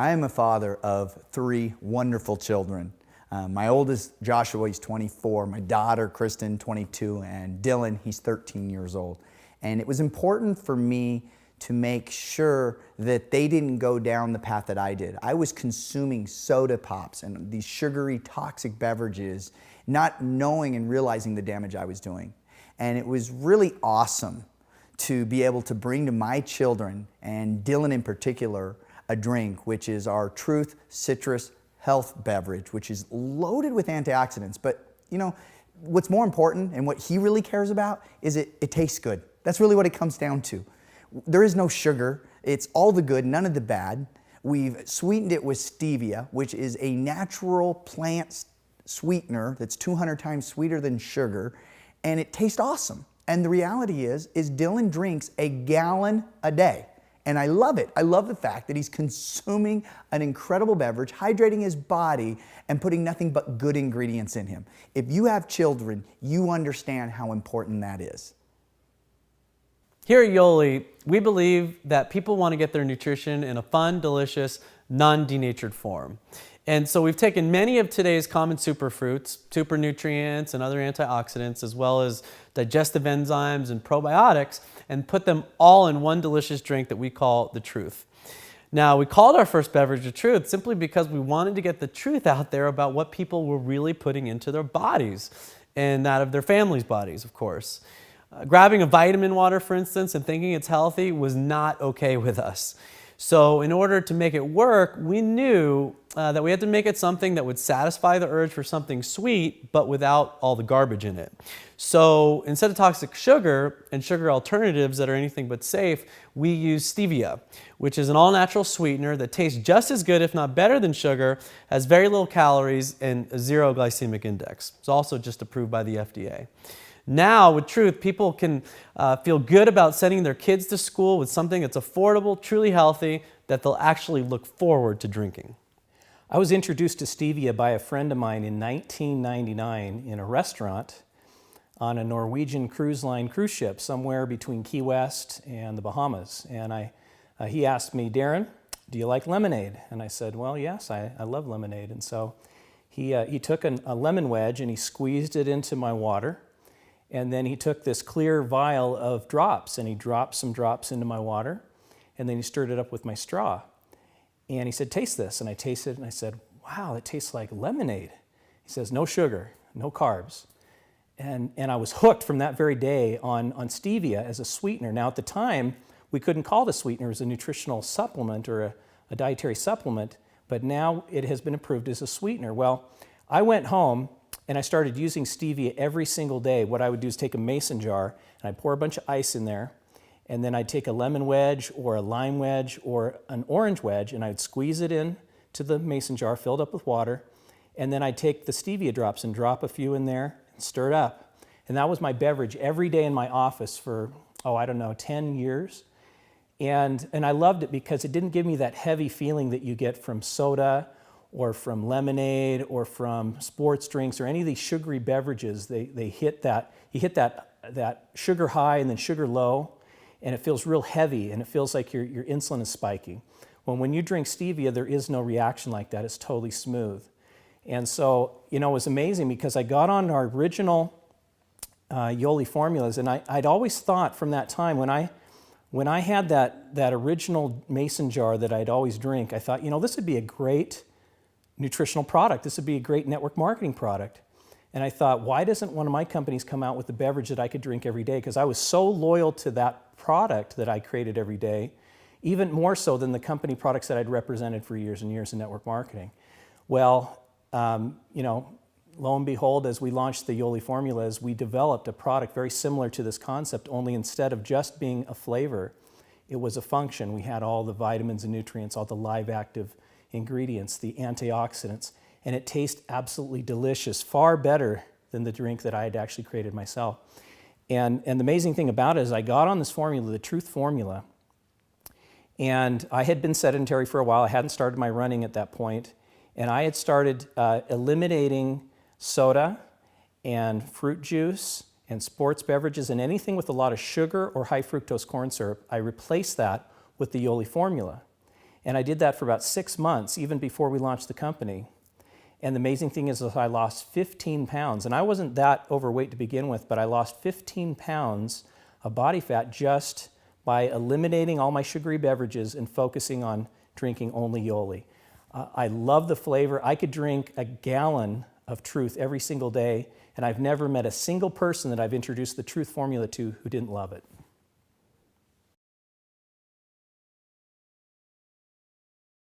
I am a father of 3 wonderful children. My oldest, Joshua, he's 24. My daughter, Kristen, 22. And Dylan, he's 13 years old. And it was important for me to make sure that they didn't go down the path that I did. I was consuming soda pops and these sugary, toxic beverages, not knowing and realizing the damage I was doing. And it was really awesome to be able to bring to my children, and Dylan in particular, a drink, which is our Truth Citrus Health beverage, which is loaded with antioxidants. But you know, what's more important and what he really cares about is it tastes good. That's really what it comes down to. There is no sugar. It's all the good, none of the bad. We've sweetened it with stevia, which is a natural plant sweetener that's 200 times sweeter than sugar, and it tastes awesome. And the reality is Dylan drinks a gallon a day. And I love it. I love the fact that he's consuming an incredible beverage, hydrating his body, and putting nothing but good ingredients in him. If you have children, you understand how important that is. Here at Yoli, we believe that people want to get their nutrition in a fun, delicious, non-denatured form. And so we've taken many of today's common superfruits, super nutrients and other antioxidants, as well as digestive enzymes and probiotics, and put them all in one delicious drink that we call the Truth. Now, we called our first beverage the Truth simply because we wanted to get the truth out there about what people were really putting into their bodies, and that of their families' bodies, of course. Grabbing a vitamin water, for instance, and thinking it's healthy was not okay with us. So in order to make it work, we knew that we had to make it something that would satisfy the urge for something sweet, but without all the garbage in it. So instead of toxic sugar and sugar alternatives that are anything but safe, we use stevia, which is an all-natural sweetener that tastes just as good, if not better than sugar, has very little calories and a 0 glycemic index. It's also just approved by the FDA. Now, with Truth, people can feel good about sending their kids to school with something that's affordable, truly healthy, that they'll actually look forward to drinking. I was introduced to stevia by a friend of mine in 1999 in a restaurant on a Norwegian cruise line cruise ship somewhere between Key West and the Bahamas. And he asked me, "Darren, do you like lemonade?" And I said, "Well, yes, I love lemonade." And so he took a lemon wedge and he squeezed it into my water. And then he took this clear vial of drops and he dropped some drops into my water, and then he stirred it up with my straw. And he said, "Taste this." And I tasted it and I said, "Wow, it tastes like lemonade." He says, "No sugar, no carbs." And I was hooked from that very day on stevia as a sweetener. Now at the time, we couldn't call it a sweetener as a nutritional supplement or a dietary supplement, but now it has been approved as a sweetener. Well, I went home and I started using stevia every single day. What I would do is take a mason jar and I'd pour a bunch of ice in there, and then I'd take a lemon wedge or a lime wedge or an orange wedge, and I'd squeeze it in to the mason jar filled up with water, and then I'd take the stevia drops and drop a few in there and stir it up. And that was my beverage every day in my office for, 10 years. And I loved it because it didn't give me that heavy feeling that you get from soda or from lemonade or from sports drinks or any of these sugary beverages. They hit that, you hit that sugar high and then sugar low, and it feels real heavy and it feels like your insulin is spiking. When you drink stevia, there is no reaction like that. It's totally smooth. And so, it was amazing because I got on our original Yoli formulas, and I'd always thought from that time when I had that original mason jar that I'd always drink, I thought, this would be a great nutritional product. This would be a great network marketing product. And I thought, why doesn't one of my companies come out with a beverage that I could drink every day? Because I was so loyal to that product that I created every day, even more so than the company products that I'd represented for years and years in network marketing. Well, lo and behold, as we launched the Yoli formulas, we developed a product very similar to this concept, only instead of just being a flavor, it was a function. We had all the vitamins and nutrients, all the live active ingredients, the antioxidants, and it tastes absolutely delicious, far better than the drink that I had actually created myself. And the amazing thing about it is I got on this formula, the Truth formula, and I had been sedentary for a while. I hadn't started my running at that point, and I had started eliminating soda and fruit juice and sports beverages and anything with a lot of sugar or high fructose corn syrup. I replaced that with the Yoli formula. And I did that for about 6 months, even before we launched the company. And the amazing thing is that I lost 15 pounds. And I wasn't that overweight to begin with, but I lost 15 pounds of body fat just by eliminating all my sugary beverages and focusing on drinking only Yoli. I love the flavor. I could drink a gallon of Truth every single day, and I've never met a single person that I've introduced the Truth formula to who didn't love it.